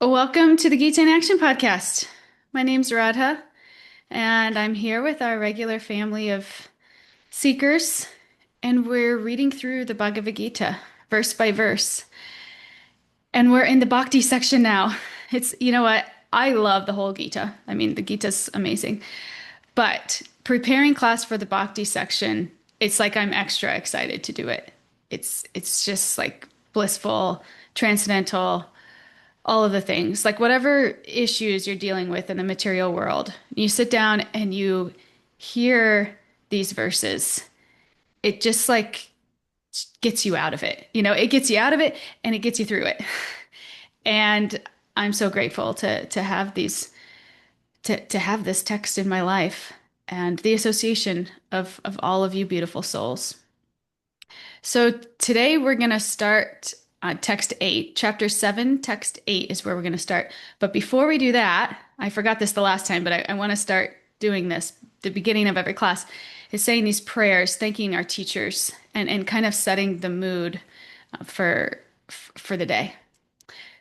Welcome to the Gita in Action podcast. My name's Radha, and I'm here with our regular family of seekers, and we're reading through the Bhagavad Gita verse by verse. And we're in the Bhakti section now. You know what? I love the whole Gita. I mean, the Gita's amazing. But preparing class for the Bhakti section, it's like I'm extra excited to do it. It's just like blissful, transcendental, all of the things, like whatever issues you're dealing with in the material world, you sit down and you hear these verses, it just like gets you out of it. It gets you out of it and it gets you through it. And I'm so grateful to have to have this text in my life and the association of all of you beautiful souls. So today we're going to start text 8. Chapter 7, text 8 is where we're going to start. But before we do that, I forgot this the last time, but I want to start doing this. The beginning of every class is saying these prayers, thanking our teachers, and kind of setting the mood for the day.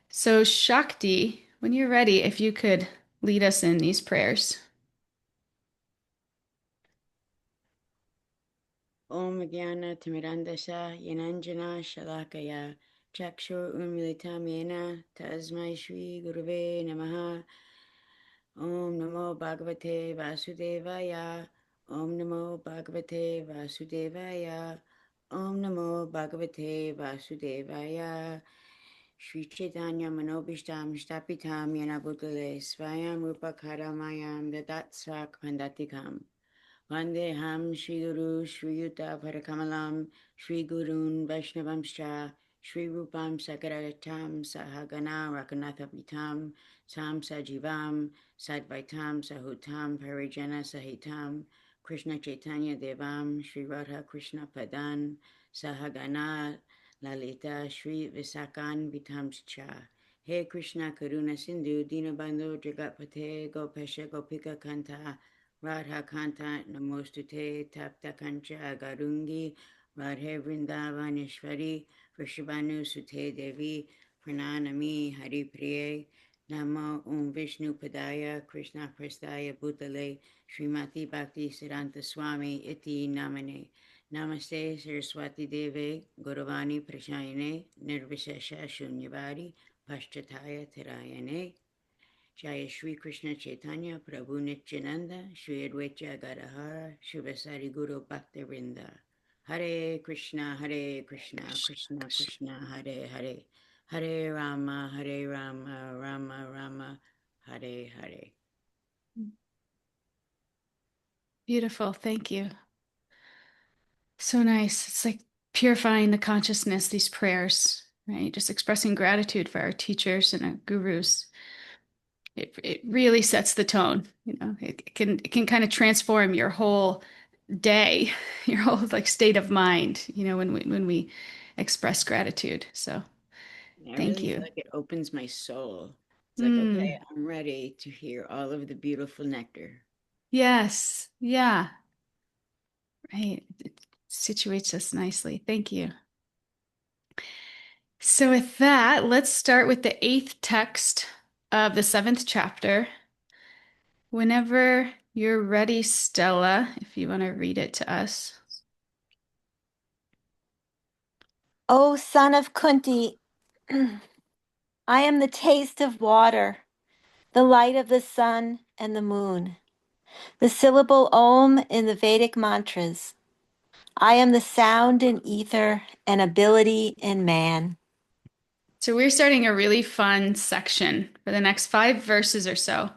So Shakti, when you're ready, if you could lead us in these prayers. Om Gyana Timirandasha Yananjana Shalakaya Chakshur Unmilitam Yena Tasmai Shri Guruve Namaha Om Namo Bhagavate Vasudevaya Om Namo Bhagavate Vasudevaya Om Namo Bhagavate Vasudevaya Shri Chaitanya Manobishtam Shtapitam Yena Bhutale Svayam Upakaramayam Dadat Svak Pandatikam Vandeham Shri Guru Shri Yuta Parakamalam Shri Gurun Vaishnavamscha Shri Rupam Sakaratam Sahagana Rakanatha Pitam Sam Sajivam Sadvaitam Sahutam Parijana Sahitam Krishna Chaitanya Devam Shri Radha Krishna Padan Sahagana Lalita Shri Visakan Vitamscha He Krishna Karuna Sindhu Dinabandhu Jagatpate Gopesha Gopika Kanta Radha Kanta Namostute Tapta Kancha Garungi Radhe Vrindavaneshwari Vrishabhanu Sute Devi Prananami Hari Priye Namo Om Vishnu Padaya Krishna Prastaya Bhutale Srimati Bhakti Siddhanta Swami Iti Namane Namaste Saraswati Deve Gauravani Prashayane Nirvishesha Shunyavadi Paschataya Tirayane Jaya Shri Krishna Chaitanya Prabhu Nityananda Shri Advaita Gadahara Shivasari Guru Bhakta Vrinda Hare Krishna Krishna Krishna Hare Hare Hare Rama Rama Rama Hare Hare. Beautiful. Thank you. So nice. It's like purifying the consciousness, these prayers, right? Just expressing gratitude for our teachers and our gurus. It really sets the tone, it can kind of transform your whole day, your whole like state of mind, when we express gratitude. So I thank really feel you. like it opens my soul. It's like, okay, Mm, I'm ready to hear all of the beautiful nectar. yes. Yeah. Right. It situates us nicely. Thank you. So with that, let's start with the eighth text of the seventh chapter. Whenever you're ready, Stella, if you want to read it to us. O son of Kunti, I am the taste of water, the light of the sun and the moon, the syllable Om in the Vedic mantras. I am the sound in ether and ability in man. So we're starting a really fun section for the next 5 verses or so,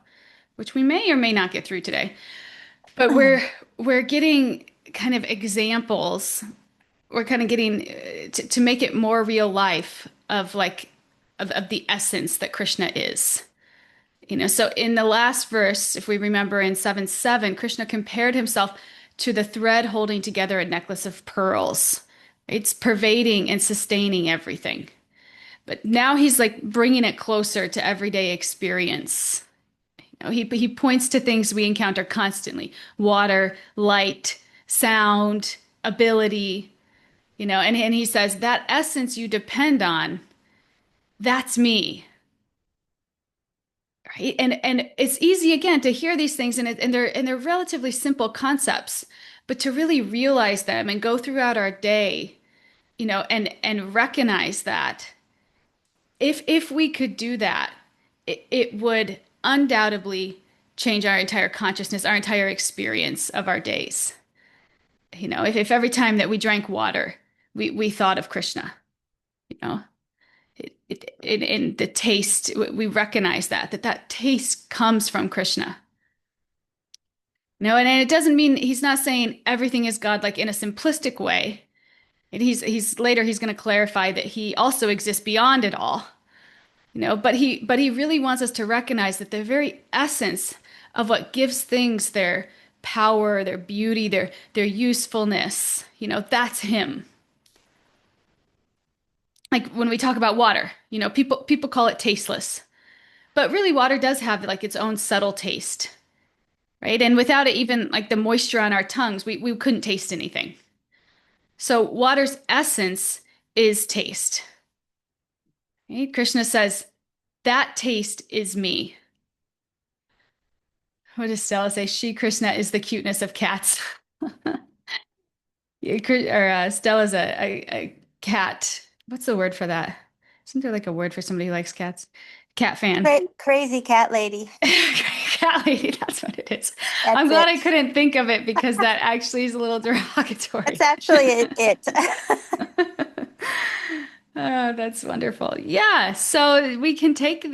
which we may or may not get through today. But we're getting kind of examples. We're kind of getting to make it more real life of like of the essence that Krishna is. So in the last verse, if we remember in 7:7, Krishna compared himself to the thread holding together a necklace of pearls. It's pervading and sustaining everything. But now he's like bringing it closer to everyday experience. He points to things we encounter constantly: water, light, sound, ability, and he says that essence you depend on, that's me. right? And it's easy again to hear these things and they're relatively simple concepts, but to really realize them and go throughout our day, and recognize that if we could do that, it would undoubtedly change our entire consciousness, our entire experience of our days. If every time that we drank water, we thought of Krishna, you know, in the taste, we recognize that taste comes from Krishna. And it doesn't mean he's not saying everything is God like in a simplistic way. And he's later he's going to clarify that he also exists beyond it all. But he really wants us to recognize that the very essence of what gives things their power, their beauty, their usefulness, that's him. Like when we talk about water, people call it tasteless. But really water does have like its own subtle taste, right? And without it, even like the moisture on our tongues, we couldn't taste anything. So water's essence is taste. Right? Krishna says, that taste is me. What does Stella say? She, Krishna, is the cuteness of cats. Stella's a cat. What's the word for that? Isn't there like a word for somebody who likes cats? Cat fan. Crazy cat lady. Cat lady, that's what it is. That's I'm glad it. I couldn't think of it because that actually is a little derogatory. That's actually it. Oh, that's wonderful. Yeah, so we can take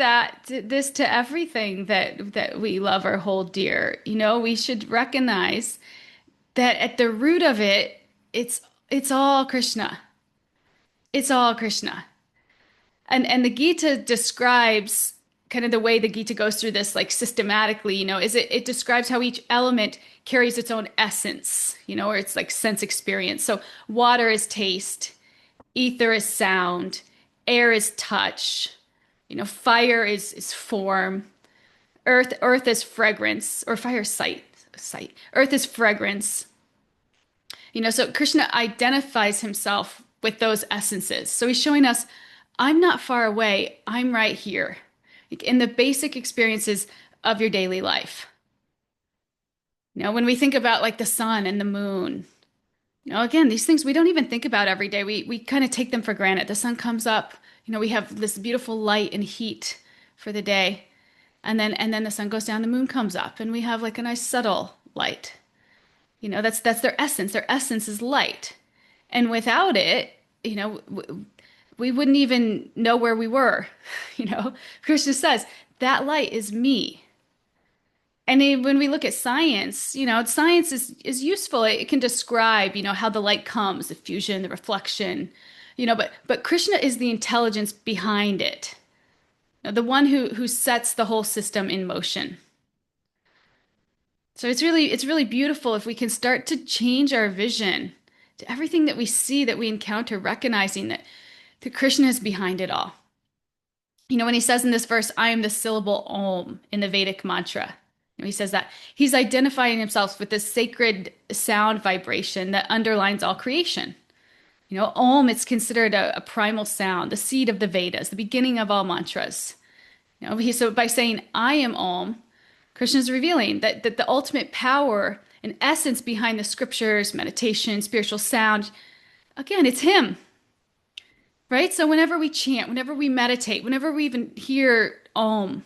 this to everything that we love or hold dear. We should recognize that at the root of it, it's all Krishna. It's all Krishna. And the Gita describes kind of the way the Gita goes through this like systematically, is it describes how each element carries its own essence, or it's like sense experience. So water is taste, ether is sound, air is touch, fire is form, earth is fragrance, or fire is sight. Earth is fragrance. So Krishna identifies himself with those essences. So he's showing us, I'm not far away, I'm right here, like in the basic experiences of your daily life. When we think about like the sun and the moon, again, these things we don't even think about every day. We kind of take them for granted. The sun comes up, we have this beautiful light and heat for the day. And then the sun goes down, the moon comes up, and we have like a nice subtle light. That's their essence. Their essence is light. And without it, we wouldn't even know where we were. Krishna says, that light is me. And when we look at science, science is useful. It can describe, how the light comes, the fusion, the reflection, but Krishna is the intelligence behind it, the one who sets the whole system in motion. So it's really beautiful if we can start to change our vision to everything that we see, that we encounter, recognizing that Krishna is behind it all. When he says in this verse, I am the syllable Om in the Vedic mantra. He says that he's identifying himself with this sacred sound vibration that underlines all creation. Om, it's considered a primal sound, the seed of the Vedas, the beginning of all mantras. So by saying, I am Om, Krishna is revealing that the ultimate power and essence behind the scriptures, meditation, spiritual sound, again, it's him. Right? So whenever we chant, whenever we meditate, whenever we even hear Om,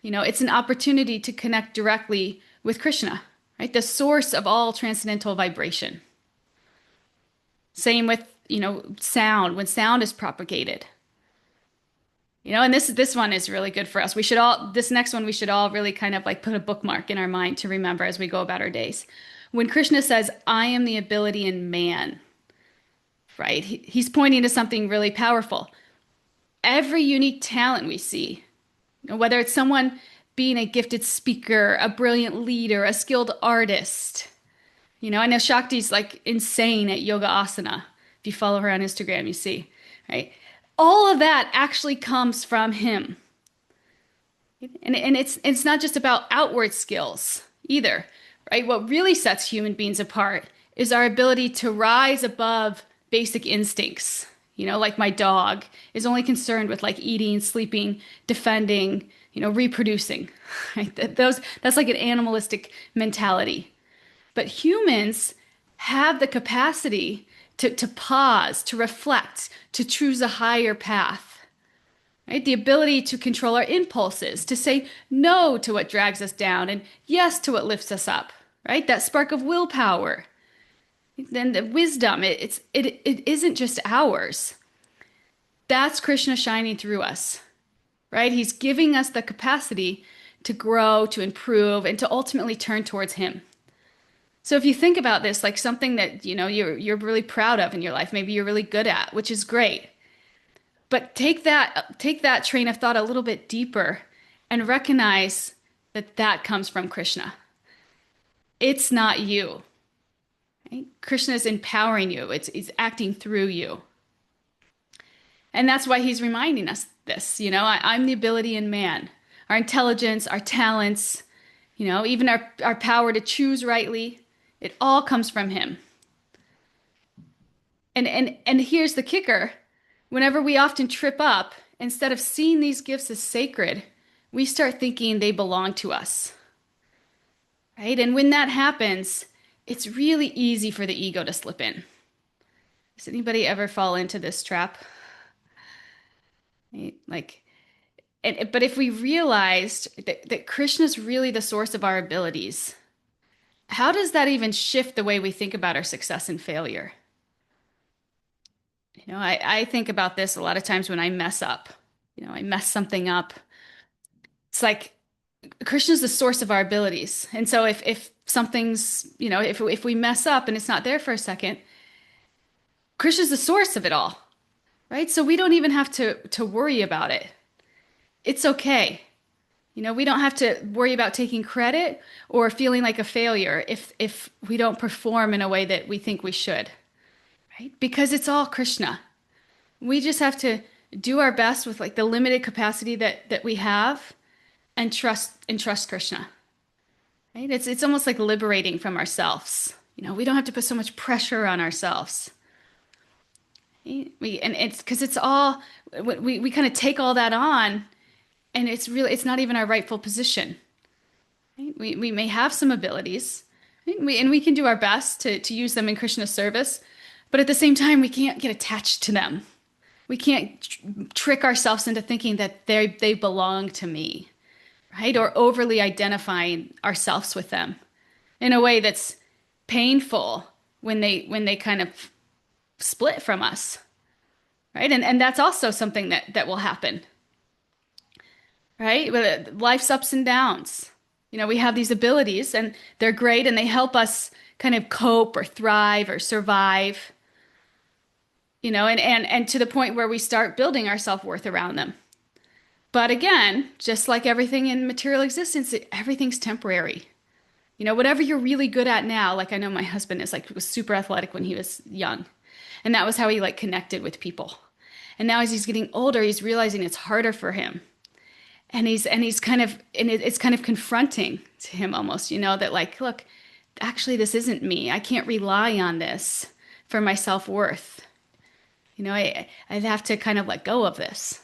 it's an opportunity to connect directly with Krishna, right? The source of all transcendental vibration. Same with, sound, when sound is propagated. And this one is really good for us. This next one, we should all really kind of like put a bookmark in our mind to remember as we go about our days. When Krishna says, I am the ability in man, right? He's pointing to something really powerful. Every unique talent we see, whether it's someone being a gifted speaker, a brilliant leader, a skilled artist. I know Shakti's like insane at yoga asana. If you follow her on Instagram, you see, right? All of that actually comes from him. And it's not just about outward skills either, right? What really sets human beings apart is our ability to rise above basic instincts, Like my dog is only concerned with like eating, sleeping, defending, reproducing, right? That's like an animalistic mentality. But humans have the capacity to pause, to reflect, to choose a higher path, right? The ability to control our impulses, to say no to what drags us down and yes to what lifts us up, right? That spark of willpower. Then the wisdom, it isn't just ours. That's Krishna shining through us, right? He's giving us the capacity to grow, to improve, and to ultimately turn towards him. So if you think about this like something that, you're really proud of in your life, maybe you're really good at, which is great. But take that train of thought a little bit deeper and recognize that that comes from Krishna. It's not you. Right? Krishna is empowering you. It's acting through you. And that's why he's reminding us this. I'm the ability in man, our intelligence, our talents, even our power to choose rightly. It all comes from him. And here's the kicker. Whenever we often trip up, instead of seeing these gifts as sacred, we start thinking they belong to us. Right? And when that happens, it's really easy for the ego to slip in. Does anybody ever fall into this trap? Right? But if we realized that Krishna is really the source of our abilities, how does that even shift the way we think about our success and failure? I think about this a lot of times when I mess up. I mess something up. It's like Krishna's the source of our abilities. And so if something's, if we mess up and it's not there for a second, Krishna's the source of it all, right? So we don't even have to worry about it. It's okay. We don't have to worry about taking credit or feeling like a failure if we don't perform in a way that we think we should, right? Because it's all Krishna. We just have to do our best with like the limited capacity that we have and trust Krishna. Right? It's almost like liberating from ourselves. We don't have to put so much pressure on ourselves. Right? And it's because it's all we kind of take all that on, and it's not even our rightful position. Right? We may have some abilities, right? And we can do our best to use them in Krishna's service, but at the same time, we can't get attached to them. We can't trick ourselves into thinking that they belong to me, right? Or overly identifying ourselves with them in a way that's painful when they kind of split from us, right? And that's also something that will happen, right? With life's ups and downs. We have these abilities and they're great and they help us kind of cope or thrive or survive. And to the point where we start building our self-worth around them. But again, just like everything in material existence, everything's temporary. Whatever you're really good at now, like I know my husband was super athletic when he was young. And that was how he connected with people. And now as he's getting older, he's realizing it's harder for him. And it's kind of confronting to him almost, that look, actually this isn't me. I can't rely on this for my self-worth. I'd have to kind of let go of this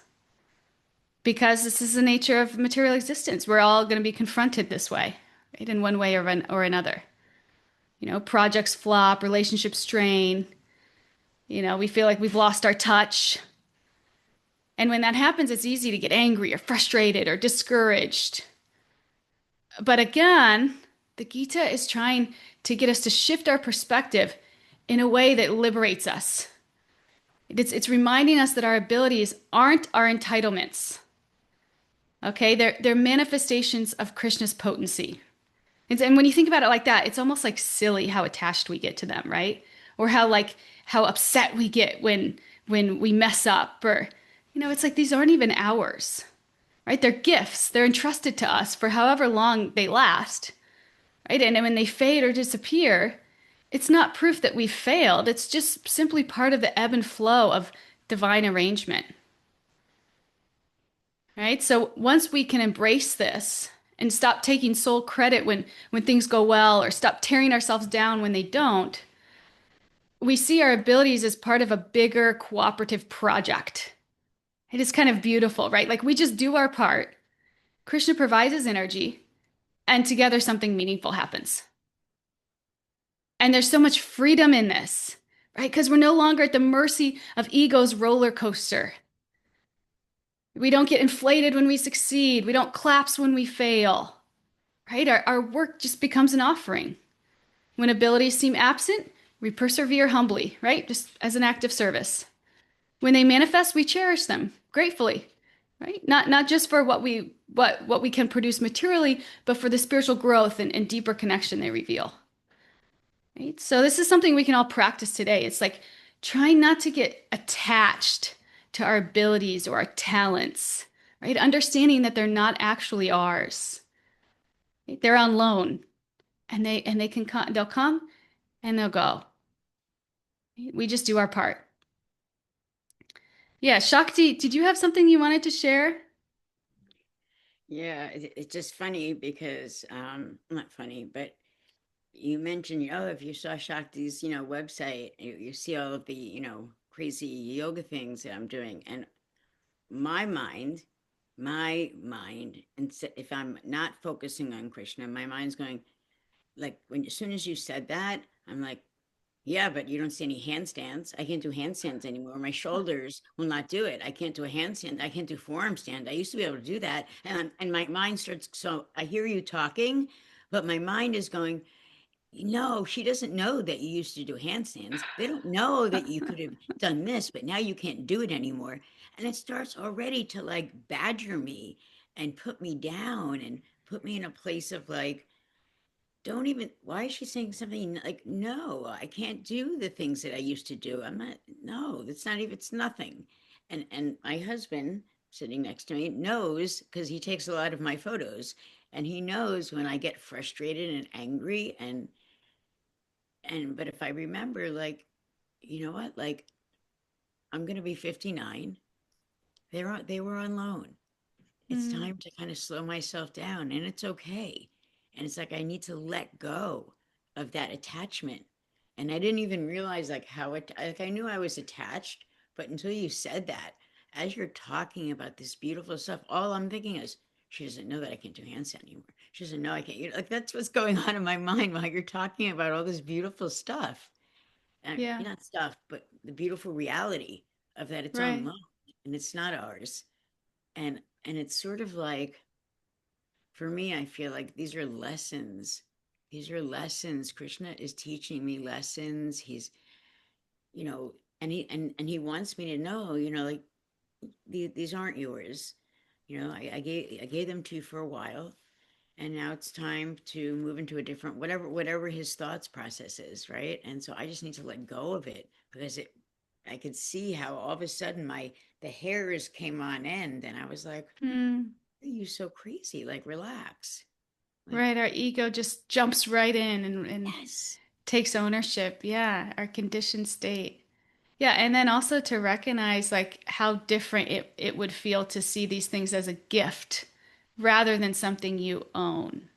because this is the nature of material existence. We're all going to be confronted this way, right? In one way or another. Projects flop, relationships strain. We feel like we've lost our touch. And when that happens, it's easy to get angry or frustrated or discouraged. But again, the Gita is trying to get us to shift our perspective in a way that liberates us. It's reminding us that our abilities aren't our entitlements. Okay, they're manifestations of Krishna's potency. And when you think about it like that, it's almost like silly how attached we get to them, right? Or how upset we get when we mess up, or it's like these aren't even ours, right? They're gifts. They're entrusted to us for however long they last, right? And when they fade or disappear, it's not proof that we've failed. It's just simply part of the ebb and flow of divine arrangement. Right? So once we can embrace this and stop taking sole credit when things go well or stop tearing ourselves down when they don't, we see our abilities as part of a bigger cooperative project. It is kind of beautiful, right? Like we just do our part. Krishna provides his energy, and together something meaningful happens. And there's so much freedom in this, right? Because we're no longer at the mercy of ego's roller coaster. We don't get inflated when we succeed. We don't collapse when we fail, right? Our work just becomes an offering. When abilities seem absent, we persevere humbly, right? Just as an act of service. When they manifest, we cherish them gratefully, right? Not just for what we can produce materially, but for the spiritual growth and deeper connection they reveal. Right? So this is something we can all practice today. It's like trying not to get attached to our abilities or our talents, right? Understanding that they're not actually ours. Right? They're on loan, and they can come, they'll come and they'll go. Right? We just do our part. Yeah, Shakti, did you have something you wanted to share? Yeah, it's just funny because not funny, but you mentioned, oh, if you saw Shakti's, website, you see all of the, crazy yoga things that I'm doing. And my mind, and if I'm not focusing on Krishna, my mind's going like as soon as you said that, I'm like, yeah, but you don't see any handstands. I can't do handstands anymore. My shoulders will not do it. I can't do a handstand. I can't do forearm stand. I used to be able to do that. And my mind starts, so I hear you talking, but my mind is going, no, she doesn't know that you used to do handstands. They don't know that you could have done this, but now you can't do it anymore. And it starts already to like badger me and put me down and put me in a place of like, don't even, why is she saying something like, no, I can't do the things that I used to do. I'm not, no, that's not even, it's nothing. And my husband sitting next to me knows because he takes a lot of my photos and he knows when I get frustrated and angry but if I remember, like, you know what, like, I'm going to be 59. They were on loan. It's Hmm. time to kind of slow myself down and it's okay. And it's like I need to let go of that attachment. And I didn't even realize like how it like I knew I was attached, but until you said that, as you're talking about this beautiful stuff, all I'm thinking is she doesn't know that I can't do handstand anymore. She doesn't know I can't, like that's what's going on in my mind while you're talking about all this beautiful stuff. And Yeah, not stuff, but the beautiful reality of that it's on right. loan and it's not ours. And it's sort of like for me, I feel like these are lessons. These are lessons. Krishna is teaching me lessons. He's, you know, and he wants me to know, like these aren't yours. I gave them to you for a while, and now it's time to move into a different whatever his thoughts process is, right? And so I just need to let go of it because I could see how all of a sudden the hairs came on end, and I was like, Hmm. are you so crazy? Like, relax. Like, Right, our ego just jumps right in and yes. takes ownership. Yeah, our conditioned state. Yeah, and then also to recognize like how different it would feel to see these things as a gift rather than something you own,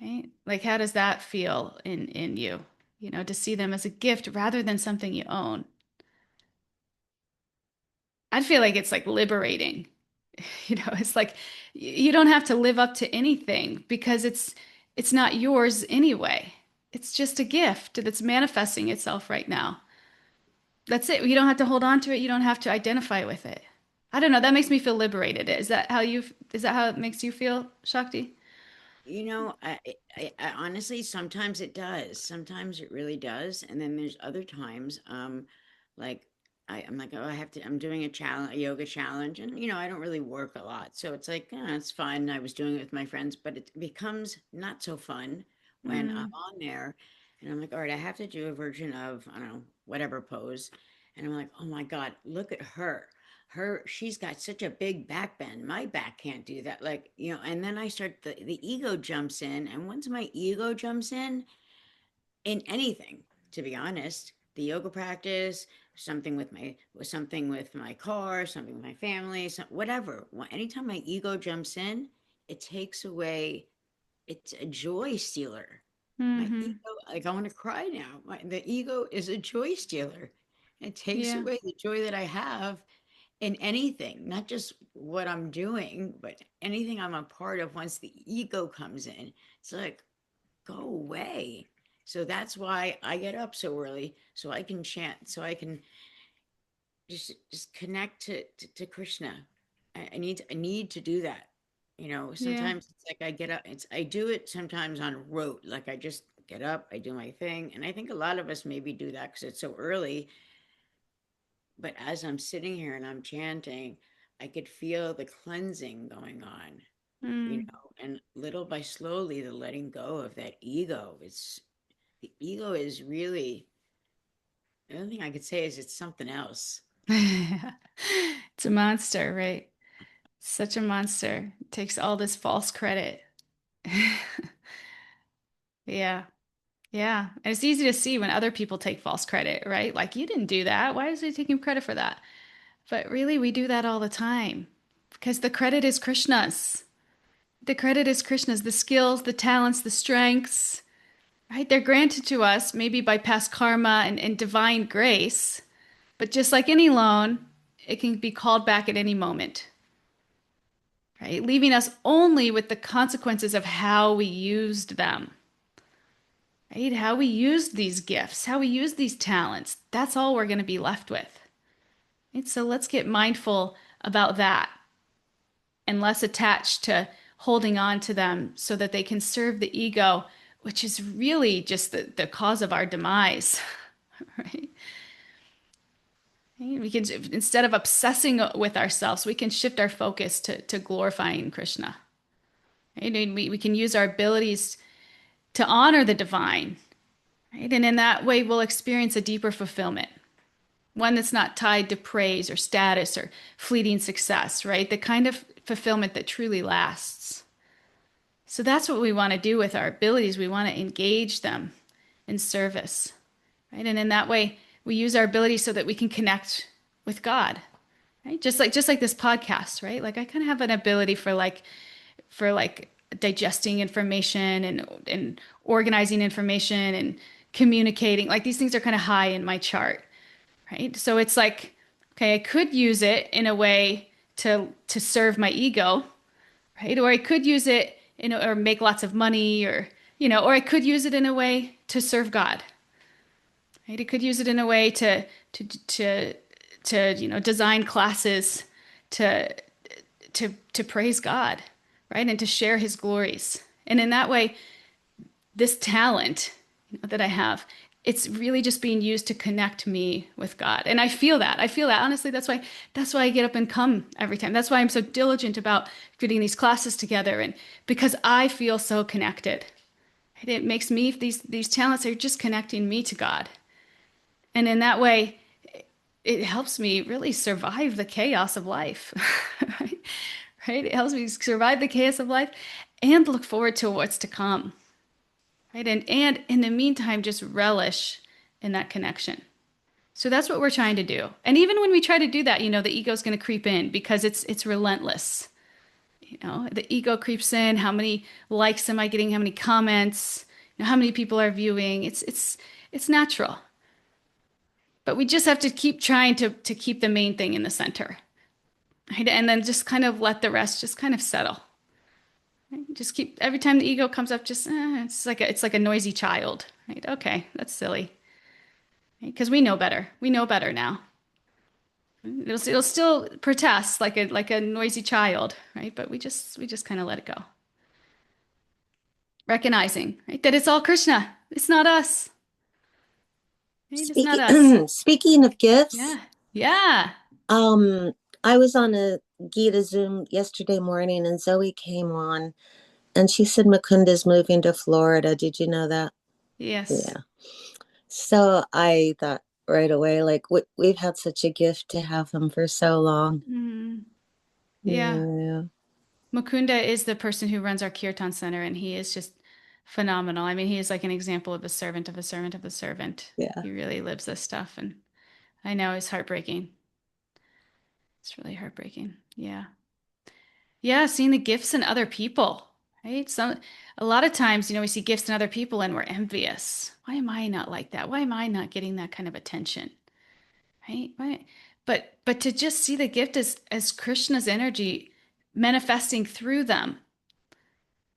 right? Like how does that feel in you? To see them as a gift rather than something you own. I feel like it's like liberating. It's like you don't have to live up to anything because it's not yours anyway. It's just a gift that's manifesting itself right now. That's it. You don't have to hold on to it. You don't have to identify with it. I don't know. That makes me feel liberated. Is that how it makes you feel, Shakti? I honestly, sometimes it does. Sometimes it really does. And then there's other times, like I'm like, oh, I'm doing a yoga challenge, and I don't really work a lot, so it's like, it's fun. I was doing it with my friends, but it becomes not so fun when I'm Mm, on there, and I'm like, all right, I have to do a version of I don't know whatever pose, and I'm like, oh my God, look at she's got such a big back bend, my back can't do that, like, and then I start the ego jumps in, and once my ego jumps in anything, to be honest, the yoga practice, something with my car, something with my family, whatever, anytime my ego jumps in, it takes away, it's a joy stealer. My Mm-hmm. ego, like I want to cry now. The ego is a joy stealer. It takes Yeah. away the joy that I have in anything, not just what I'm doing, but anything I'm a part of. Once the ego comes in, it's like, go away. So that's why I get up so early, so I can chant, so I can just connect to Krishna. I need to do that. Yeah. Sometimes it's like I get up, I do it sometimes on rote, like I just get up, I do my thing. And I think a lot of us maybe do that because it's so early. But as I'm sitting here and I'm chanting, I could feel the cleansing going on, Mm. and little by slowly the letting go of that ego. The ego is really, the only thing I could say is it's something else. It's a monster, right? Such a monster. It takes all this false credit. Yeah. Yeah. And it's easy to see when other people take false credit, right? Like, you didn't do that. Why is he taking credit for that? But really, we do that all the time because the credit is Krishna's. The credit is Krishna's. The skills, the talents, the strengths, right? They're granted to us maybe by past karma and divine grace. But just like any loan, it can be called back at any moment, right? Leaving us only with the consequences of how we used them, right? How we used these gifts, how we used these talents. That's all we're going to be left with. Right? So let's get mindful about that and less attached to holding on to them so that they can serve the ego, which is really just the cause of our demise, right? We can, instead of obsessing with ourselves, we can shift our focus to glorifying Krishna. Right? And we can use our abilities to honor the divine, right? And in that way, we'll experience a deeper fulfillment, one that's not tied to praise or status or fleeting success, right? The kind of fulfillment that truly lasts. So that's what we want to do with our abilities. We want to engage them in service, right? And in that way, we use our abilities so that we can connect with God, right? Just like this podcast, right? Like I kind of have an ability for digesting information and organizing information and communicating. Like these things are kind of high in my chart, right? So it's like, okay, I could use it in a way to serve my ego, right? Or I could use it or make lots of money or I could use it in a way to serve God, right? I could use it in a way to to to design classes to to praise God, right? And to share his glories. And in that way, this talent that I have, it's really just being used to connect me with God. And I feel that. I feel that. Honestly, that's why I get up and come every time. That's why I'm so diligent about getting these classes together and because I feel so connected. It makes me these talents are just connecting me to God. And in that way, it helps me really survive the chaos of life. Right? Right? It helps me survive the chaos of life and look forward to what's to come. Right? And in the meantime, just relish in that connection. So that's what we're trying to do. And even when we try to do that, the ego's going to creep in because it's relentless. The ego creeps in. How many likes am I getting? How many comments? How many people are viewing? It's natural. But we just have to keep trying to keep the main thing in the center. Right? And then just kind of let the rest just kind of settle. Right? Just keep every time the ego comes up, just it's like a noisy child. Right? Okay, that's silly. Because we know better. We know better now. It'll still protest like a noisy child, right? But we just kind of let it go. Recognizing, right, that it's all Krishna. It's not us. Right? It's not us. Speaking of gifts, Yeah. Yeah. um, I was on a Gita Zoom yesterday morning and Zoe came on and she said Mukunda's moving to Florida. Did you know that? Yes. Yeah. So I thought right away, like we've had such a gift to have him for so long. Mm. Yeah. Yeah. Mukunda is the person who runs our Kirtan Center, and he is just phenomenal. I mean, he is like an example of a servant of a servant of a servant. Yeah. He really lives this stuff, and I know it's heartbreaking. It's really heartbreaking. Yeah. Yeah, seeing the gifts in other people, right? A lot of times, we see gifts in other people and we're envious. Why am I not like that? Why am I not getting that kind of attention? Right? Right. But to just see the gift as Krishna's energy manifesting through them,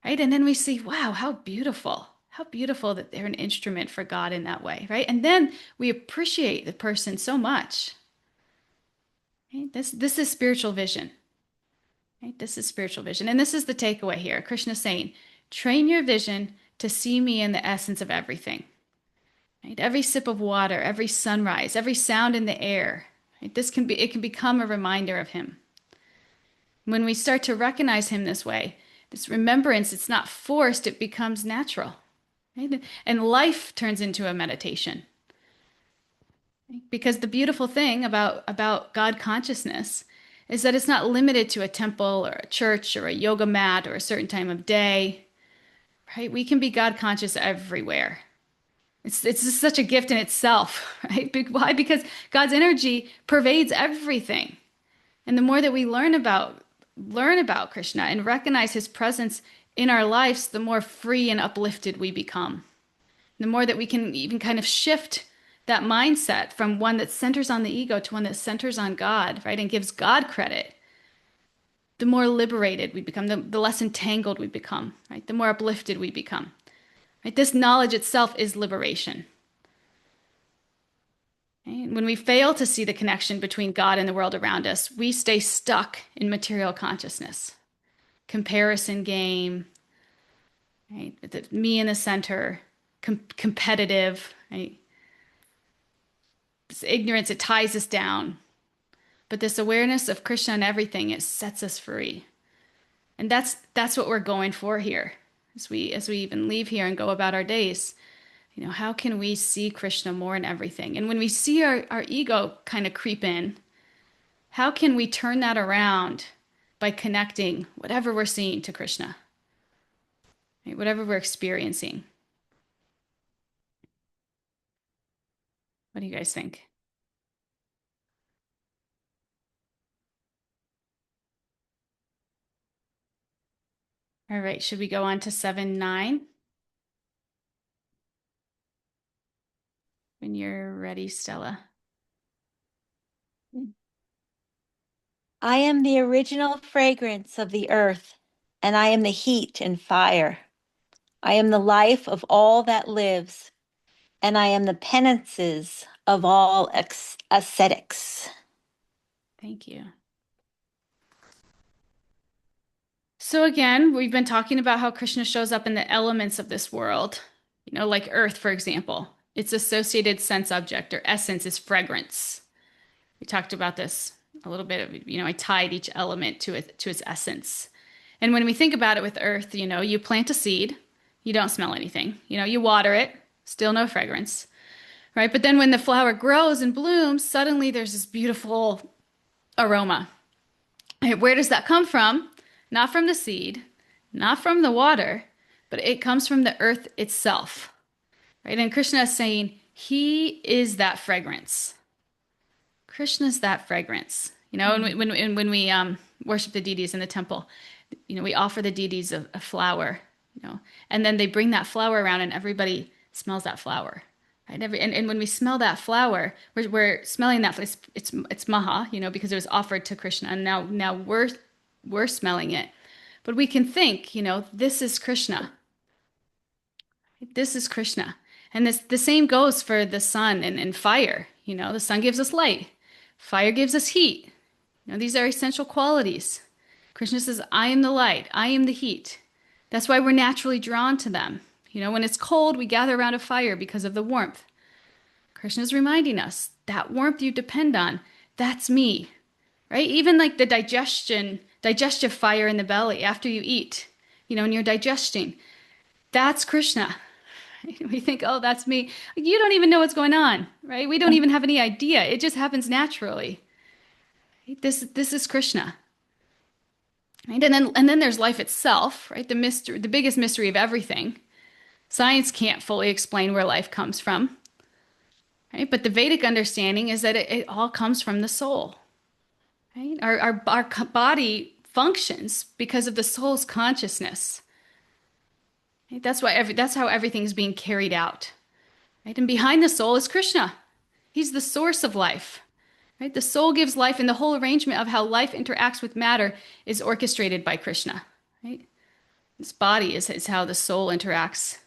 right? And then we see, wow, how beautiful that they're an instrument for God in that way, right? And then we appreciate the person so much. Right? This is spiritual vision. Right? This is spiritual vision. And this is the takeaway here. Krishna saying, train your vision to see me in the essence of everything. Right? Every sip of water, every sunrise, every sound in the air. Right? It can become a reminder of him. When we start to recognize him this way, this remembrance, it's not forced, it becomes natural. Right? And life turns into a meditation. Because the beautiful thing about God consciousness is that it's not limited to a temple or a church or a yoga mat or a certain time of day, right? We can be God conscious everywhere. It's just such a gift in itself, right? Why? Because God's energy pervades everything. And the more that we learn about Krishna and recognize his presence in our lives, the more free and uplifted we become. The more that we can even kind of shift that mindset from one that centers on the ego to one that centers on God, right? And gives God credit, the more liberated we become, the less entangled we become, right? The more uplifted we become, right? This knowledge itself is liberation. Right? When we fail to see the connection between God and the world around us, we stay stuck in material consciousness, comparison game, right? Me in the center, competitive, right? This ignorance, it ties us down. But this awareness of Krishna and everything, it sets us free. And that's what we're going for here. As we even leave here and go about our days, how can we see Krishna more in everything? And when we see our ego kind of creep in, how can we turn that around by connecting whatever we're seeing to Krishna? Right? Whatever we're experiencing. What do you guys think? All right, should we go on to 7-9? When you're ready, Stella. I am the original fragrance of the earth, and I am the heat and fire. I am the life of all that lives, and I am the penances of all ascetics. Thank you. So again, we've been talking about how Krishna shows up in the elements of this world, like earth, for example. Its associated sense object or essence is fragrance. We talked about this a little bit of, I tied each element to its essence. And when we think about it with earth, you plant a seed, you don't smell anything. You water it, still no fragrance, right? But then when the flower grows and blooms, suddenly there's this beautiful aroma. Where does that come from? Not from the seed, not from the water, but it comes from the earth itself, right? And Krishna is saying he is that fragrance. Krishna's that fragrance. And when we worship the deities in the temple, we offer the deities a flower, and then they bring that flower around and everybody smells that flower. Right? And when we smell that flower, we're smelling that. It's maha, because it was offered to Krishna, and now we're smelling it. But we can think, this is Krishna. This is Krishna. And the same goes for the sun and fire. The sun gives us light. Fire gives us heat. These are essential qualities. Krishna says, I am the light. I am the heat. That's why we're naturally drawn to them. When it's cold, we gather around a fire because of the warmth. Krishna's reminding us that warmth you depend on, that's me, right? Even like the digestive fire in the belly after you eat, and you're digesting, that's Krishna. We think, oh, that's me. You don't even know what's going on, right? We don't even have any idea. It just happens naturally. This is Krishna. Right? And then there's life itself, right? The biggest mystery of everything. Science can't fully explain where life comes from. Right? But the Vedic understanding is that it all comes from the soul. Right? Our body functions because of the soul's consciousness. Right? That's how everything's being carried out. Right? And behind the soul is Krishna. He's the source of life. Right? The soul gives life, and the whole arrangement of how life interacts with matter is orchestrated by Krishna. Right? This body is how the soul interacts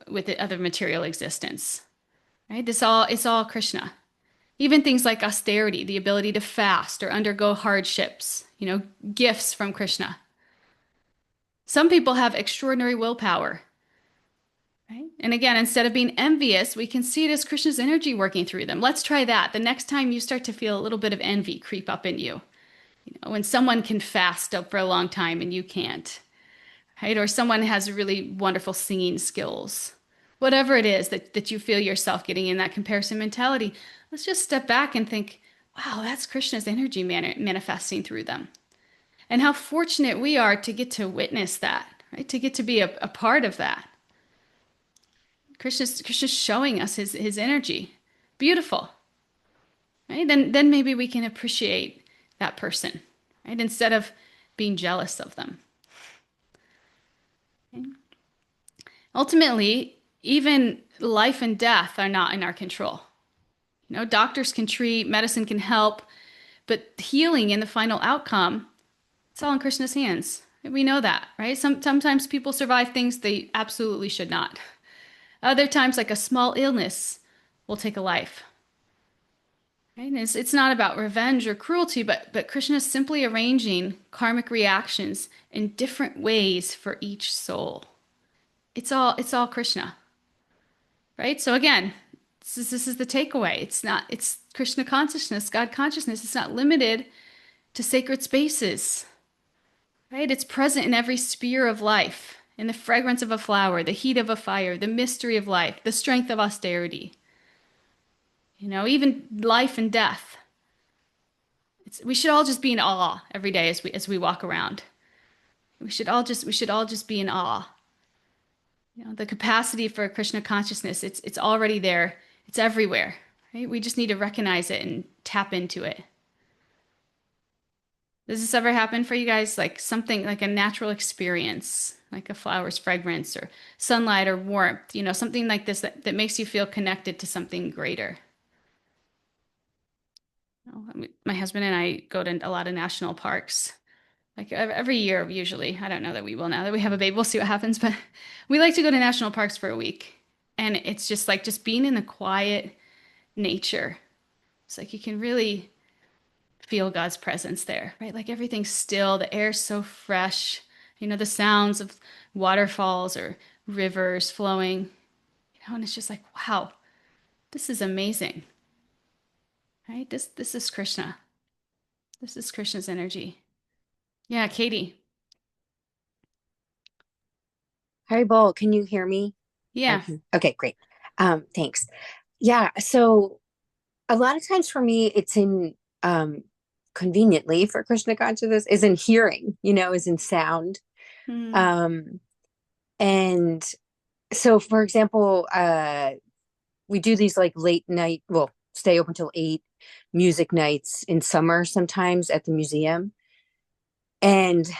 with the other material existence. Right? It's all Krishna. Even things like austerity, the ability to fast or undergo hardships, gifts from Krishna. Some people have extraordinary willpower. Right? And again, instead of being envious, we can see it as Krishna's energy working through them. Let's try that. The next time you start to feel a little bit of envy creep up in you, when someone can fast up for a long time and you can't, right? Or someone has really wonderful singing skills. Whatever it is that you feel yourself getting in that comparison mentality, let's just step back and think, wow, that's Krishna's energy manifesting through them. And how fortunate we are to get to witness that, right? To get to be a part of that. Krishna's showing us his energy. Beautiful. Right? Then maybe we can appreciate that person, right? Instead of being jealous of them. Okay? Ultimately, even life and death are not in our control. Doctors can treat, medicine can help, but healing in the final outcome, it's all in Krishna's hands. We know that, right? Sometimes people survive things they absolutely should not. Other times, like a small illness, will take a life. Right? And it's not about revenge or cruelty, but Krishna is simply arranging karmic reactions in different ways for each soul. It's all Krishna. Right? So again, this is the takeaway. It's Krishna consciousness, God consciousness. It's not limited to sacred spaces. Right? It's present in every sphere of life, in the fragrance of a flower, the heat of a fire, the mystery of life, the strength of austerity. Even life and death. We should all just be in awe every day as we walk around. We should all just be in awe. The capacity for Krishna consciousness, it's already there. It's everywhere. Right? We just need to recognize it and tap into it. Does this ever happen for you guys? Like something like a natural experience, like a flower's fragrance or sunlight or warmth, something like this that makes you feel connected to something greater. My husband and I go to a lot of national parks, like every year, usually. I don't know that we will now that we have a baby. We'll see what happens, but we like to go to national parks for a week. And it's just like just being in the quiet nature. It's like you can really feel God's presence there, right? Like everything's still, the air's so fresh, the sounds of waterfalls or rivers flowing, and it's just like, wow, this is amazing, right? This is Krishna. This is Krishna's energy. Yeah, Katie. Haribol, can you hear me? Yeah. Okay, great. Thanks. Yeah, so a lot of times for me, it's in conveniently for Krishna consciousness is in hearing, is in sound. Mm. And so for example, we do these like late night, well, stay open till 8 music nights in summer sometimes at the museum. And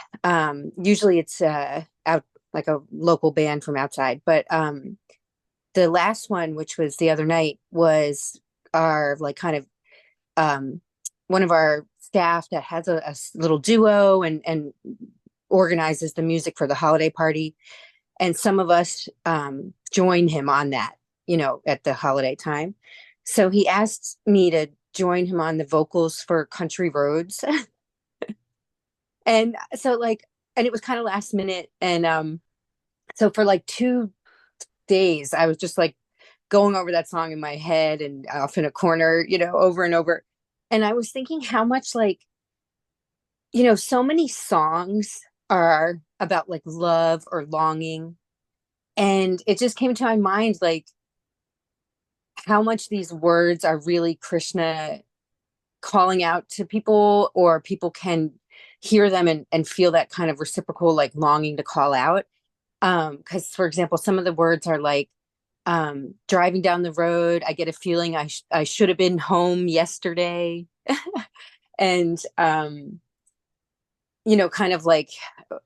usually it's out like a local band from outside. But the last one, which was the other night, was our like kind of one of our staff that has a little duo and organizes the music for the holiday party. And some of us join him on that, at the holiday time. So he asked me to join him on the vocals for Country Roads. And so and it was kind of last minute. And so for like 2 days, I was just like going over that song in my head and off in a corner, over and over. And I was thinking how much so many songs are about like love or longing. And it just came to my mind, like how much these words are really Krishna calling out to people, or people can hear them and feel that kind of reciprocal, like longing to call out. Because for example, some of the words are like, driving down the road, I get a feeling I should have been home yesterday. And kind of like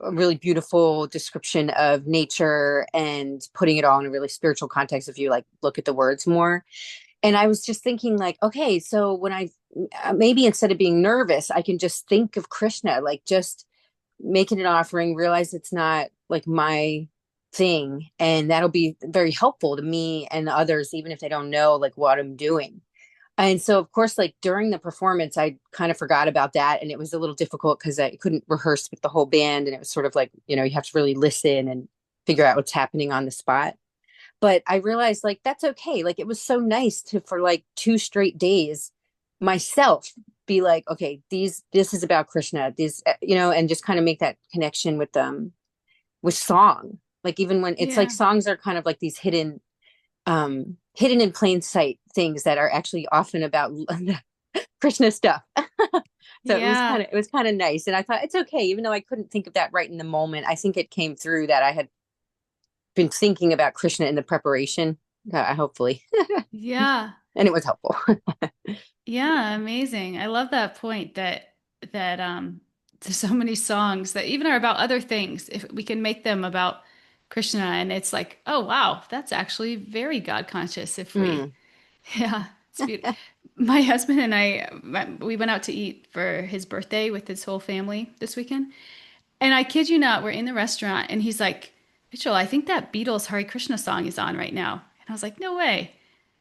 a really beautiful description of nature and putting it all in a really spiritual context if you like look at the words more. And I was just thinking like, okay, so when I maybe instead of being nervous, I can just think of Krishna, like just making an offering, realize it's not like my thing. And that'll be very helpful to me and the others, even if they don't know like what I'm doing. And so, of course, like during the performance, I kind of forgot about that. And it was a little difficult because I couldn't rehearse with the whole band. And it was sort of like, you have to really listen and figure out what's happening on the spot. But I realized like that's okay. Like it was so nice to, for like 2 straight days, myself be like, okay, this is about Krishna, and just kind of make that connection with song. Like even when it's like Yeah. songs are kind of like these hidden in plain sight things that are actually often about Krishna stuff. So Yeah. it was kind of nice. And I thought it's okay, even though I couldn't think of that right in the moment. I think it came through that I had been thinking about Krishna in the preparation, hopefully, Yeah. and it was helpful. Yeah, amazing. I love that point that there's so many songs that even are about other things. If we can make them about Krishna and it's like, oh wow, that's actually very God conscious if we Mm. yeah, it's beautiful. My husband and we went out to eat for his birthday with his whole family this weekend. And I kid you not, we're in the restaurant and he's like, Mitchell, I think that Beatles Hare Krishna song is on right now. And I was like, no way.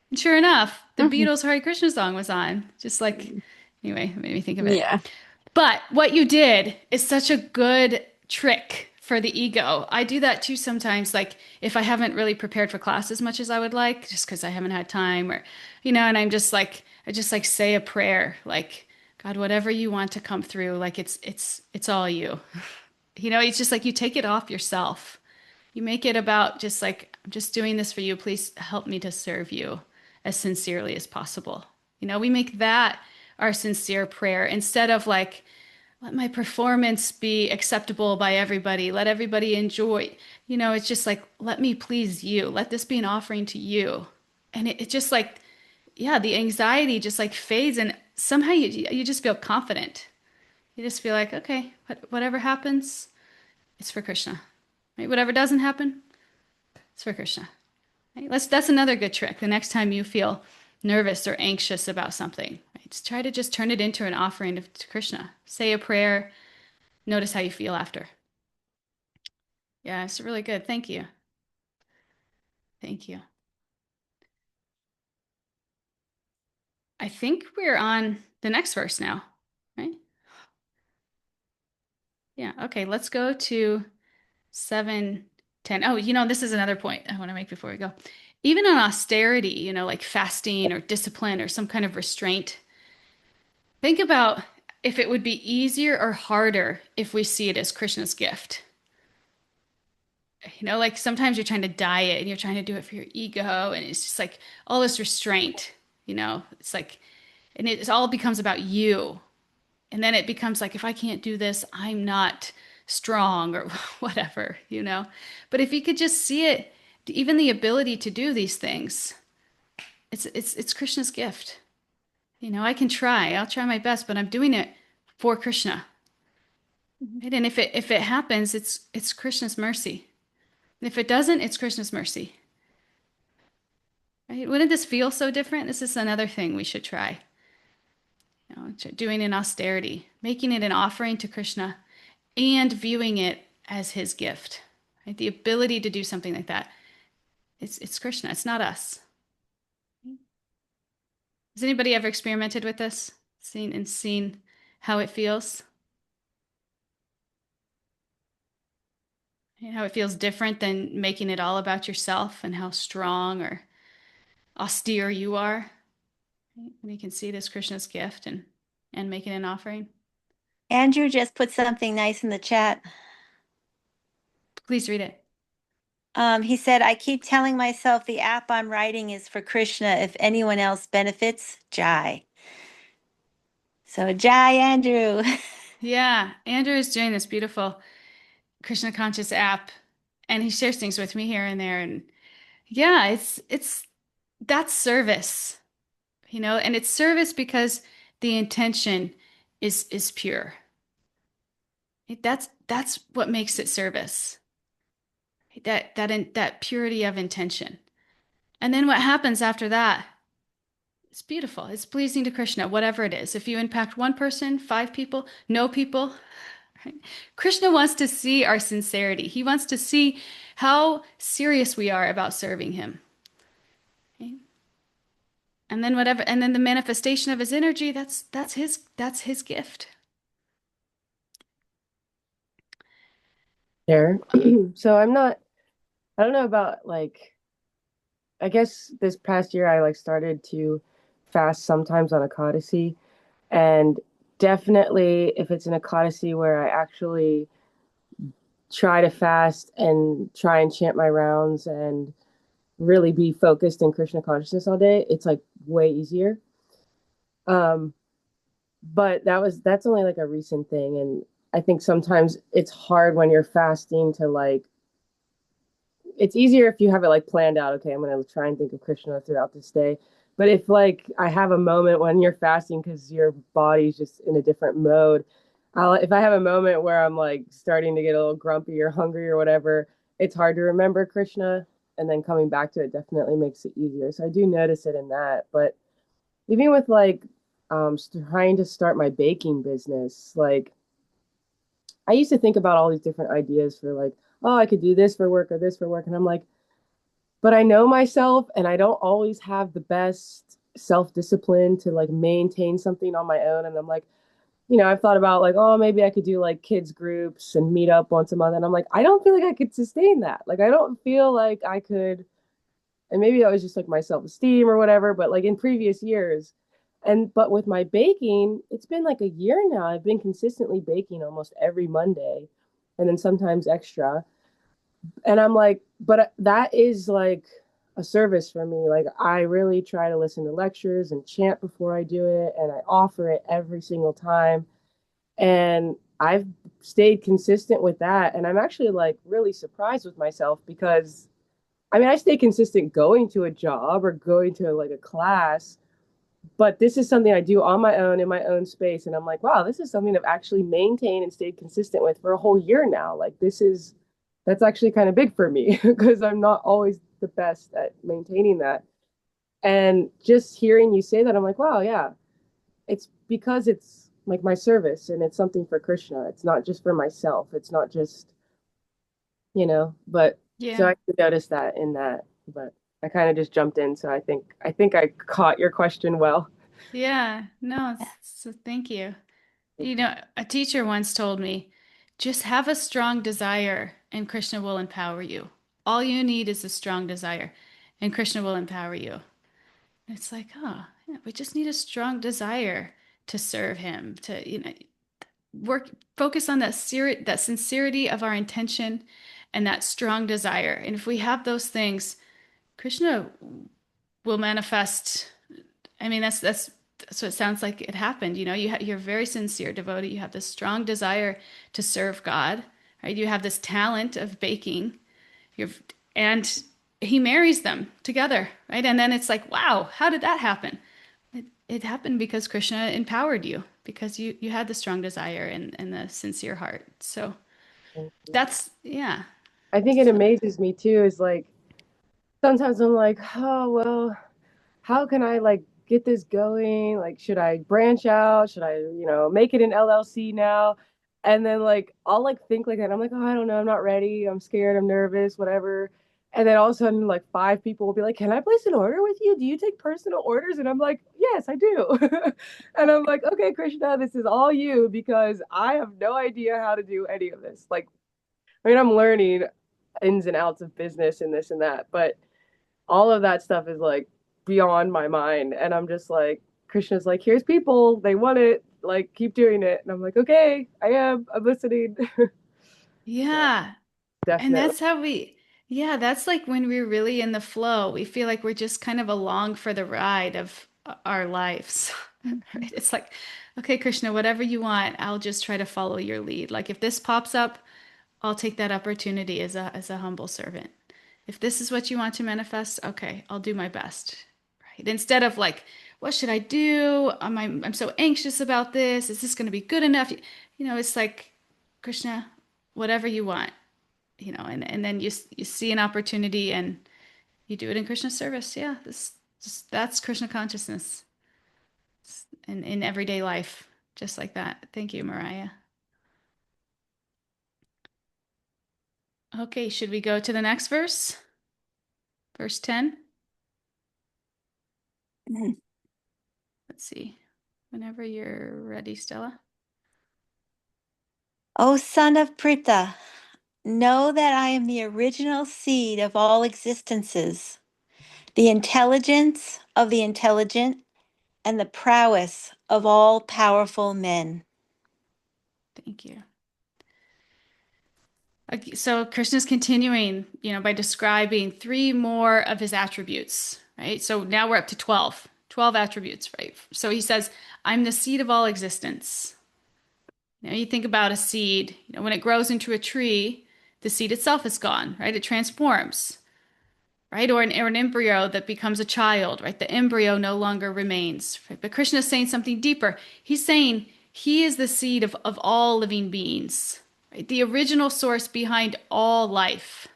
And sure enough, the Beatles Hare Krishna song was on. Just like, anyway, it made me think of it. Yeah. But what you did is such a good trick for the ego. I do that too sometimes, like if I haven't really prepared for class as much as I would like, just because I haven't had time and I'm just like, I just like say a prayer, like, God, whatever you want to come through, like it's all you. It's just like you take it off yourself. You make it about just like, I'm just doing this for you. Please help me to serve you as sincerely as possible. We make that our sincere prayer instead of like, let my performance be acceptable by everybody. Let everybody enjoy. It's just like, let me please you. Let this be an offering to you. And it just like, yeah, the anxiety just like fades and somehow you just feel confident. You just feel like, okay, whatever happens, it's for Krishna. Right? Whatever doesn't happen, it's for Krishna. Right? That's another good trick. The next time you feel nervous or anxious about something, right? Just try to just turn it into an offering to Krishna. Say a prayer. Notice how you feel after. Yeah, it's really good. Thank you. Thank you. I think we're on the next verse now, right? Yeah. Okay. Let's go to 7:10. Oh, this is another point I want to make before we go. Even on austerity, like fasting or discipline or some kind of restraint, think about if it would be easier or harder if we see it as Krishna's gift. Like sometimes you're trying to diet and you're trying to do it for your ego, and it's just like all this restraint, it's like, and it all becomes about you. And then it becomes like, if I can't do this, I'm not strong or whatever. But if you could just see it, even the ability to do these things, it's Krishna's gift. I can try. I'll try my best, but I'm doing it for Krishna. Right? And if it happens, it's Krishna's mercy. And if it doesn't, it's Krishna's mercy. Right? Wouldn't this feel so different? This is another thing we should try. Doing an austerity, making it an offering to Krishna, and viewing it as his gift. Right? The ability to do something like that. It's Krishna. It's not us. Has anybody ever experimented with this? Seen how it feels? How it feels different than making it all about yourself and how strong or austere you are. Right? When you can see this Krishna's gift and making an offering. Andrew just put something nice in the chat. Please read it. He said, I keep telling myself the app I'm writing is for Krishna. If anyone else benefits, Jai. So, Jai, Andrew. Yeah, Andrew is doing this beautiful Krishna conscious app, and he shares things with me here and there. And yeah, it's that's service, and it's service because the intention is pure. That's what makes it service. That purity of intention. And then what happens after that? It's beautiful. It's pleasing to Krishna, whatever it is. If you impact one person, five people, no people, right? Krishna wants to see our sincerity. He wants to see how serious we are about serving him. Okay? And then the manifestation of his energy, that's his gift. There. So I don't know about like, I guess this past year I like started to fast sometimes on Ekadasi, and definitely if it's an Ekadasi where I actually try to fast and try and chant my rounds and really be focused in Krishna consciousness all day, it's like way easier. Um, but that's only like a recent thing, and I think sometimes it's hard when you're fasting to like, it's easier if you have it like planned out. Okay, I'm gonna try and think of Krishna throughout this day. But if like I have a moment when you're fasting because your body's just in a different mode, if I have a moment where I'm like starting to get a little grumpy or hungry or whatever, it's hard to remember Krishna, and then coming back to it definitely makes it easier. So I do notice it in that. But even with like trying to start my baking business, like I used to think about all these different ideas for like, oh, I could do this for work or this for work. And I'm like, but I know myself and I don't always have the best self-discipline to like maintain something on my own. And I'm like, I've thought about like, oh, maybe I could do like kids groups and meet up once a month. And I'm like, I don't feel like I could sustain that. Like, I don't feel like I could, and maybe that was just like my self-esteem or whatever, but like in previous years. But with my baking, it's been like a year now. I've been consistently baking almost every Monday and then sometimes extra. And I'm like, but that is like a service for me. Like I really try to listen to lectures and chant before I do it, and I offer it every single time. And I've stayed consistent with that. And I'm actually like really surprised with myself because I mean, I stay consistent going to a job or going to like a class, but this is something I do on my own in my own space. And I'm like, wow, this is something I've actually maintained and stayed consistent with for a whole year now. Like, that's actually kind of big for me because I'm not always the best at maintaining that. And just hearing you say that, I'm like, wow, yeah, it's because it's like my service and it's something for Krishna. It's not just for myself. It's not just, but so Yeah. I noticed that in that, but I kind of just jumped in. So I think I caught your question well. Yeah. No, so thank you. A teacher once told me, just have a strong desire and Krishna will empower you. All you need is a strong desire and Krishna will empower you. It's like, oh, yeah, we just need a strong desire to serve him, to, focus on that sincerity of our intention and that strong desire. And if we have those things, Krishna will manifest. I mean, that's what it sounds like it happened. You're a very sincere devotee. You have this strong desire to serve God, right? You have this talent of baking. You're, and he marries them together, right? And then it's like, wow, how did that happen? It happened because Krishna empowered you, because you had the strong desire and the sincere heart. So that's, yeah. I think it So, amazes me too, is like sometimes I'm like, oh, well, how can I like get this going? Like, should I branch out? Should I, make it an LLC now? And then like I'll like think like that. I'm like, oh, I don't know, I'm not ready. I'm scared, I'm nervous, whatever. And then all of a sudden, like five people will be like, can I place an order with you? Do you take personal orders? And I'm like, yes, I do. And I'm like, okay, Krishna, this is all you because I have no idea how to do any of this. Like, I mean, I'm learning ins and outs of business and this and that, but all of that stuff is like beyond my mind. And I'm just like, Krishna's like, here's people, they want it, like keep doing it. And I'm like, okay, I'm listening. So yeah. And definitely. that's like when we're really in the flow. We feel like we're just kind of along for the ride of our lives. Right? It's like, okay, Krishna, whatever you want, I'll just try to follow your lead. Like if this pops up, I'll take that opportunity as a humble servant. If this is what you want to manifest, okay, I'll do my best. Right? Instead of like, what should I do? I'm so anxious about this. Is this going to be good enough? It's like Krishna, whatever you want, and then you see an opportunity and you do it in Krishna's service. Yeah, that's Krishna consciousness in everyday life, just like that. Thank you, Mariah. Okay, should we go to the next verse? Verse 10. Let's see. Whenever you're ready, Stella. O son of Pritha, know that I am the original seed of all existences, the intelligence of the intelligent, and the prowess of all powerful men. Thank you. Okay, so Krishna's continuing, by describing three more of his attributes, right? So now we're up to 12 attributes, right? So he says, I'm the seed of all existence. Now you think about a seed, when it grows into a tree, the seed itself is gone, right? It transforms, right? Or an embryo that becomes a child, right? The embryo no longer remains, right? But Krishna is saying something deeper. He's saying he is the seed of all living beings, right? The original source behind all life.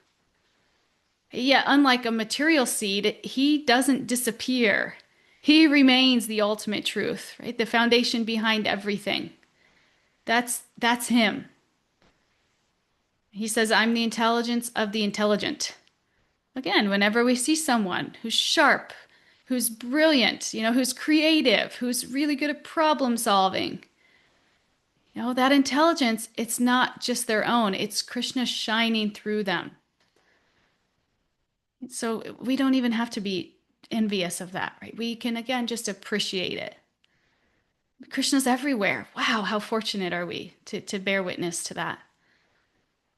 Yeah, unlike a material seed, he doesn't disappear. He remains the ultimate truth, right? The foundation behind everything. That's him. He says, I'm the intelligence of the intelligent. Again, whenever we see someone who's sharp, who's brilliant, who's creative, who's really good at problem solving, that intelligence, it's not just their own, it's Krishna shining through them. So we don't even have to be envious of that, right? We can, again, just appreciate it. Krishna's everywhere. Wow, how fortunate are we to bear witness to that?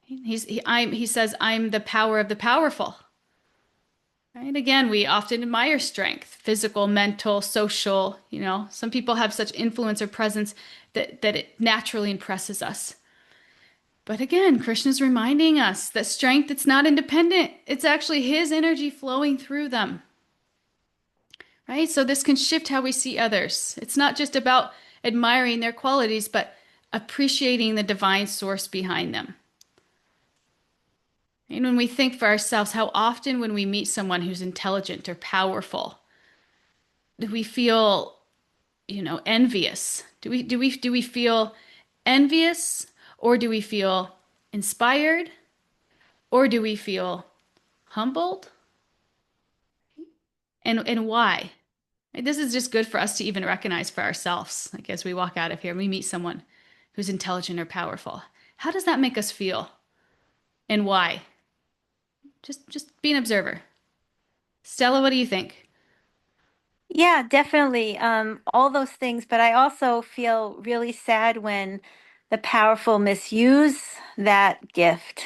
He says, I'm the power of the powerful. Right? Again, we often admire strength, physical, mental, social. Some people have such influence or presence that it naturally impresses us. But again, Krishna's reminding us that strength, it's not independent. It's actually his energy flowing through them. Right? So this can shift how we see others. It's not just about admiring their qualities, but appreciating the divine source behind them. And when we think for ourselves, how often when we meet someone who's intelligent or powerful, do we feel, envious? Do we feel envious, or do we feel inspired, or do we feel humbled? And why? This is just good for us to even recognize for ourselves. Like as we walk out of here, we meet someone who's intelligent or powerful. How does that make us feel? And why? Just be an observer. Stella, what do you think? Yeah, definitely. All those things, but I also feel really sad when the powerful misuse that gift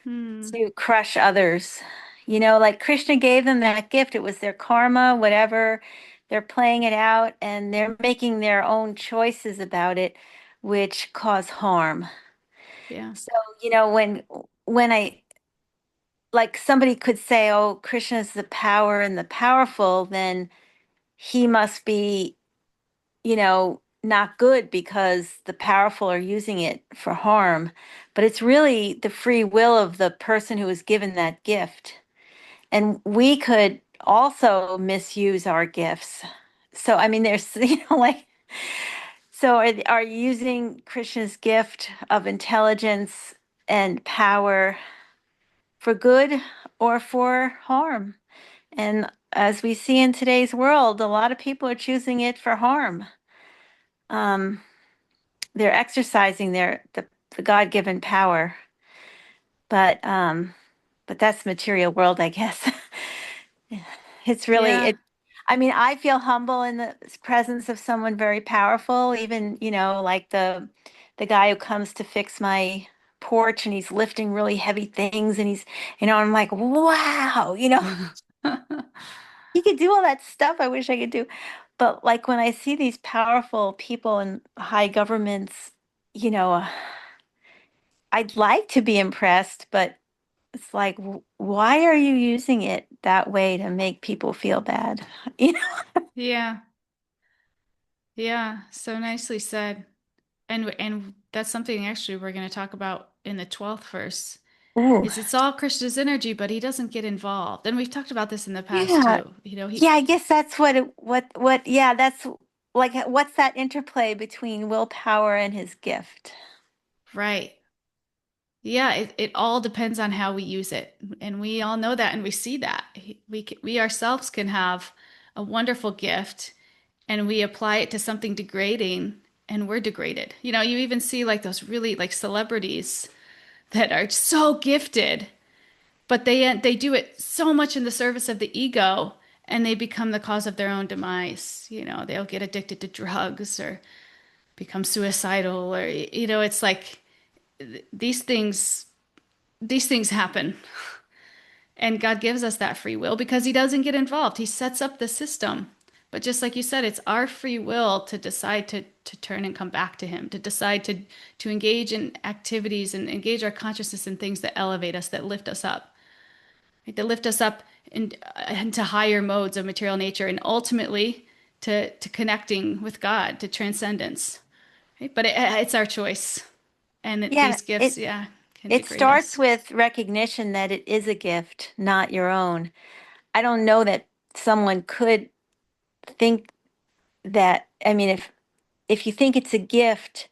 Hmm. to crush others. Like Krishna gave them that gift. It was their karma, whatever. They're playing it out and they're making their own choices about it, which cause harm. Yeah. So, when I like somebody could say, "Oh, Krishna is the power and the powerful," then he must be, not good because the powerful are using it for harm. But it's really the free will of the person who was given that gift. And we could also misuse our gifts. So, I mean, there's, so are you using Krishna's gift of intelligence and power for good or for harm? And as we see in today's world, a lot of people are choosing it for harm. Um, they're exercising the God-given power, but that's material world, I guess. It's really Yeah. it. I mean, I feel humble in the presence of someone very powerful, even, like the guy who comes to fix my porch and he's lifting really heavy things and he's, I'm like, wow, he could do all that stuff I wish I could do. But like when I see these powerful people in high governments, you know, I'd like to be impressed, but it's like, why are you using it that way to make people feel bad? You know? Yeah. Yeah. So nicely said. And that's something actually we're going to talk about in the 12th verse. Ooh, Is it's all Krishna's energy, but he doesn't get involved. And we've talked about this in the past yeah. too. You know, Yeah, I guess that's yeah, that's like, what's that interplay between willpower and his gift? right. Yeah, it all depends on how we use it. And we all know that and we see that. We ourselves can have a wonderful gift and we apply it to something degrading and we're degraded. You know, you even see like those really like celebrities that are so gifted, but they do it so much in the service of the ego and they become the cause of their own demise. You know, they'll get addicted to drugs or become suicidal or you know, it's like these things these things happen. And God gives us that free will because he doesn't get involved. He sets up the system. But just like you said, it's our free will to decide to turn and come back to him, to decide to engage in activities and engage our consciousness in things that elevate us, that lift us up, right? That lift us up into higher modes of material nature and ultimately to connecting with God, to transcendence. Right? But it's our choice. And Yeah, these gifts, yeah, can it degrade starts us. with recognition that it is a gift, not your own. I don't know that someone could think that, I mean, if you think it's a gift,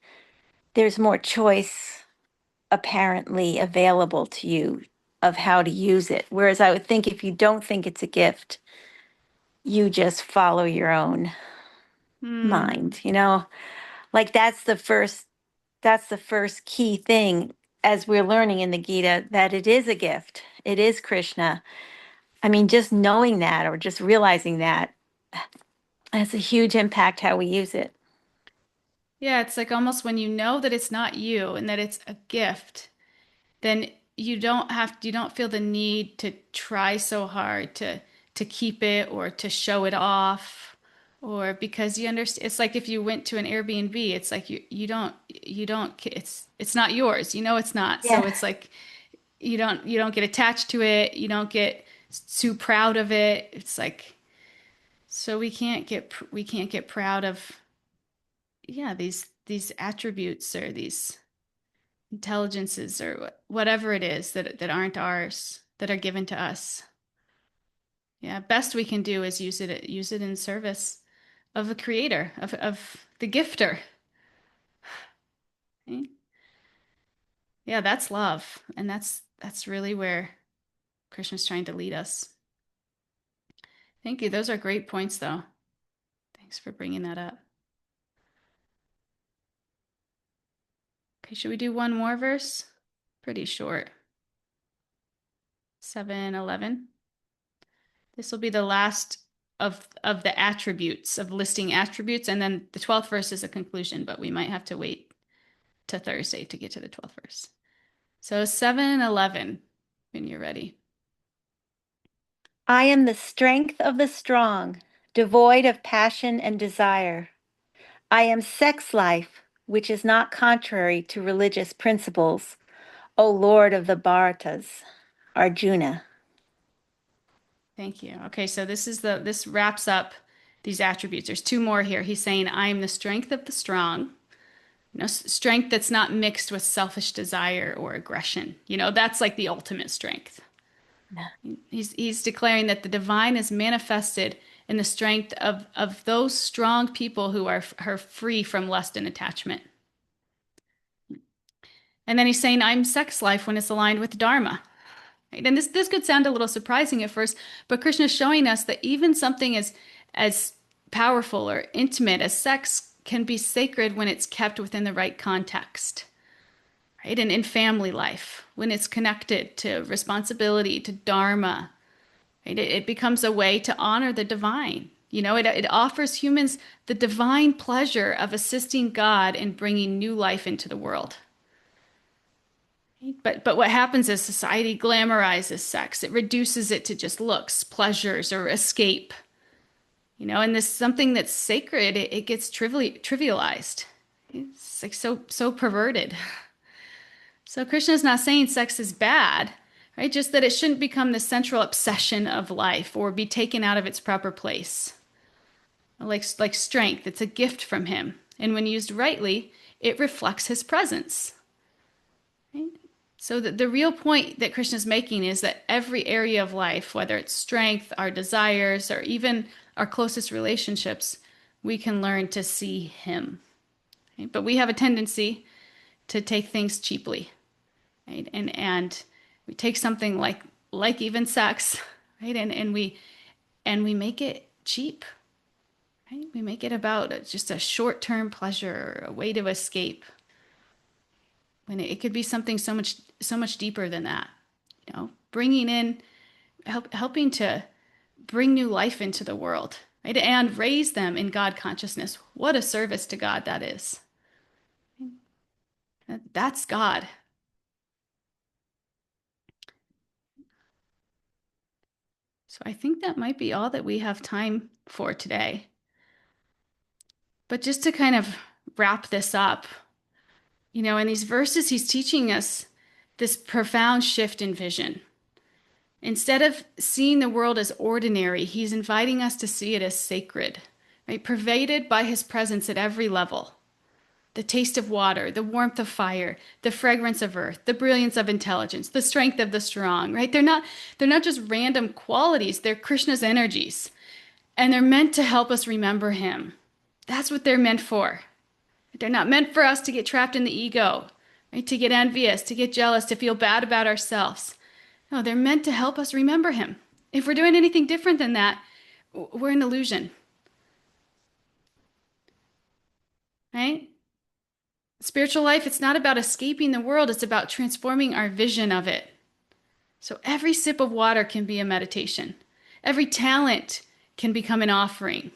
there's more choice apparently available to you of how to use it. Whereas I would think if you don't think it's a gift, you just follow your own Hmm. mind, you know? Like that's the first key thing as we're learning in the Gita, that it is a gift. It is Krishna. I mean, just knowing that or just realizing that has a huge impact how we use it. Yeah, it's like almost when you know that it's not you and that it's a gift, then you don't feel the need to try so hard to keep it or to show it off or because you understand it's like if you went to an Airbnb, it's like you don't it's not yours. You know it's not. So Yeah. it's like you don't get attached to it. You don't get too proud of it. It's like so we can't get proud of yeah, these attributes or these intelligences or whatever it is that aren't ours, that are given to us. Yeah, best we can do is use it in service of the creator, of the gifter. Okay? Yeah, that's love. And that's really where Krishna's trying to lead us. Thank you. Those are great points though. Thanks for bringing that up. Okay, should we do one more verse? Pretty short. 7:11. This will be the last of the attributes of listing attributes, and then the 12th verse is a conclusion, but we might have to wait to Thursday to get to the 12th verse. So 7:11, when you're ready. I am the strength of the strong, devoid of passion and desire. I am sex life, which is not contrary to religious principles, O Lord of the Bharatas, Arjuna. Thank you. Okay, so this wraps up these attributes. There's two more here. He's saying, I am the strength of the strong. You know, strength that's not mixed with selfish desire or aggression. You know, that's like the ultimate strength. He's declaring that the divine is manifested in the strength of those strong people who are free from lust and attachment. And then he's saying, I'm sex life when it's aligned with Dharma. Right? And this could sound a little surprising at first, but Krishna is showing us that even something as powerful or intimate as sex can be sacred when it's kept within the right context. Right? And in family life, when it's connected to responsibility, to Dharma, right? It becomes a way to honor the divine. You know, it offers humans the divine pleasure of assisting God in bringing new life into the world. But what happens is society glamorizes sex. It reduces it to just looks, pleasures, or escape. You know, and this something that's sacred, it gets trivialized. It's like so perverted. So Krishna's not saying sex is bad, right? Just that it shouldn't become the central obsession of life or be taken out of its proper place. Like strength, it's a gift from him. And when used rightly, it reflects his presence. Right? So the real point that Krishna is making is that every area of life, whether it's strength, our desires, or even our closest relationships, we can learn to see him. Right? But we have a tendency to take things cheaply, right? And we take something like even sex, right? And we make it cheap, right? We make it about just a short-term pleasure, a way to escape, when it could be something so much deeper than that. You know, bringing in, helping to bring new life into the world, right? And raise them in God consciousness. What a service to God that is. That's God. So I think that might be all that we have time for today. But just to kind of wrap this up, you know, in these verses, he's teaching us this profound shift in vision. Instead of seeing the world as ordinary, he's inviting us to see it as sacred, right? Pervaded by his presence at every level. The taste of water, the warmth of fire, the fragrance of earth, the brilliance of intelligence, the strength of the strong, right? They're not just random qualities, they're Krishna's energies. And they're meant to help us remember him. That's what they're meant for. They're not meant for us to get trapped in the ego, right? To get envious, to get jealous, to feel bad about ourselves. No, they're meant to help us remember him. If we're doing anything different than that, we're an illusion. Right? Spiritual life, it's not about escaping the world, it's about transforming our vision of it. So every sip of water can be a meditation. Every talent can become an offering.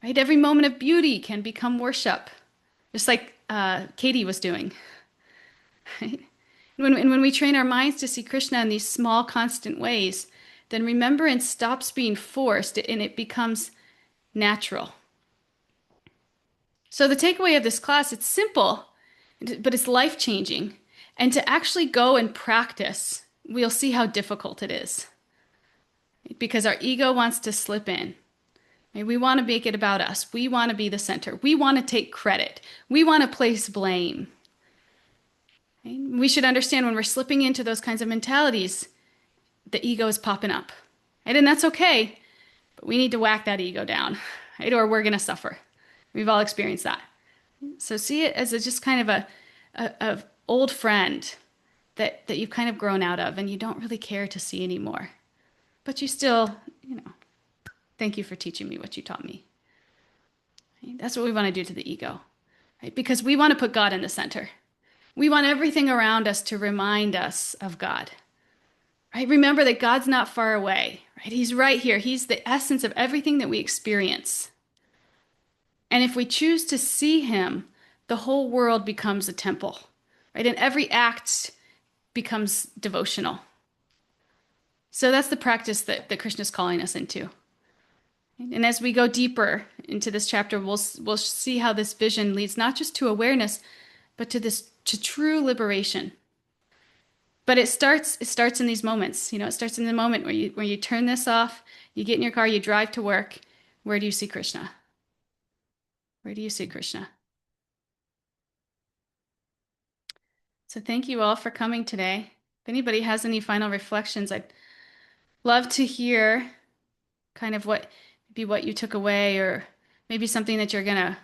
Right? Every moment of beauty can become worship. Just like Katie was doing. Right? When we train our minds to see Krishna in these small, constant ways, then remembrance stops being forced and it becomes natural. So the takeaway of this class, it's simple, but it's life-changing. And to actually go and practice, we'll see how difficult it is. Because our ego wants to slip in. We want to make it about us. We want to be the center. We want to take credit. We want to place blame. We should understand when we're slipping into those kinds of mentalities, the ego is popping up. Right? And that's okay, but we need to whack that ego down, right? Or we're going to suffer. We've all experienced that. So see it as just kind of a old friend that you've kind of grown out of and you don't really care to see anymore. But you still, thank you for teaching me what you taught me. Right? That's what we want to do to the ego, right? Because we want to put God in the center. We want everything around us to remind us of God. Right? Remember that God's not far away, right? He's right here. He's the essence of everything that we experience. And if we choose to see him, the whole world becomes a temple, right? And every act becomes devotional. So that's the practice that Krishna is calling us into. And as we go deeper into this chapter, we'll see how this vision leads not just to awareness, but to true liberation. But it starts in these moments. It starts in the moment where you turn this off, you get in your car, you drive to work. Where do you see Krishna? Where do you see Krishna? So thank you all for coming today. If anybody has any final reflections, I'd love to hear kind of what you took away, or maybe something that you're gonna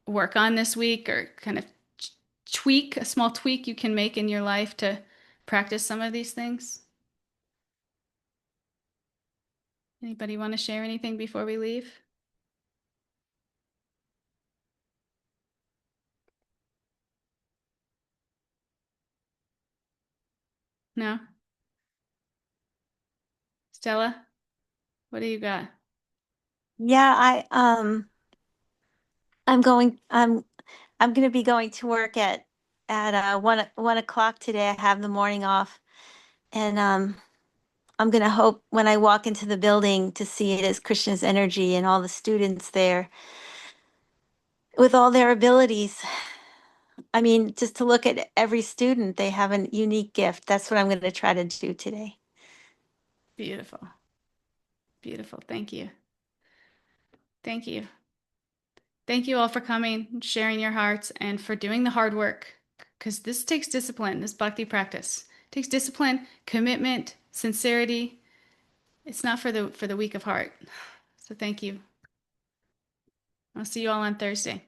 work on this week, or kind of a small tweak you can make in your life to practice some of these things. Anybody want to share anything before we leave? No? Stella, what do you got? Yeah, I'm going to be going to work at 1 o'clock today. I have the morning off, and I'm going to hope when I walk into the building to see it as Krishna's energy and all the students there with all their abilities. I mean, just to look at every student, they have a unique gift. That's what I'm going to try to do today. Beautiful. Beautiful. Thank you. Thank you. Thank you all for coming, sharing your hearts, and for doing the hard work. Because this takes discipline, this bhakti practice. It takes discipline, commitment, sincerity. It's not for the weak of heart. So thank you. I'll see you all on Thursday.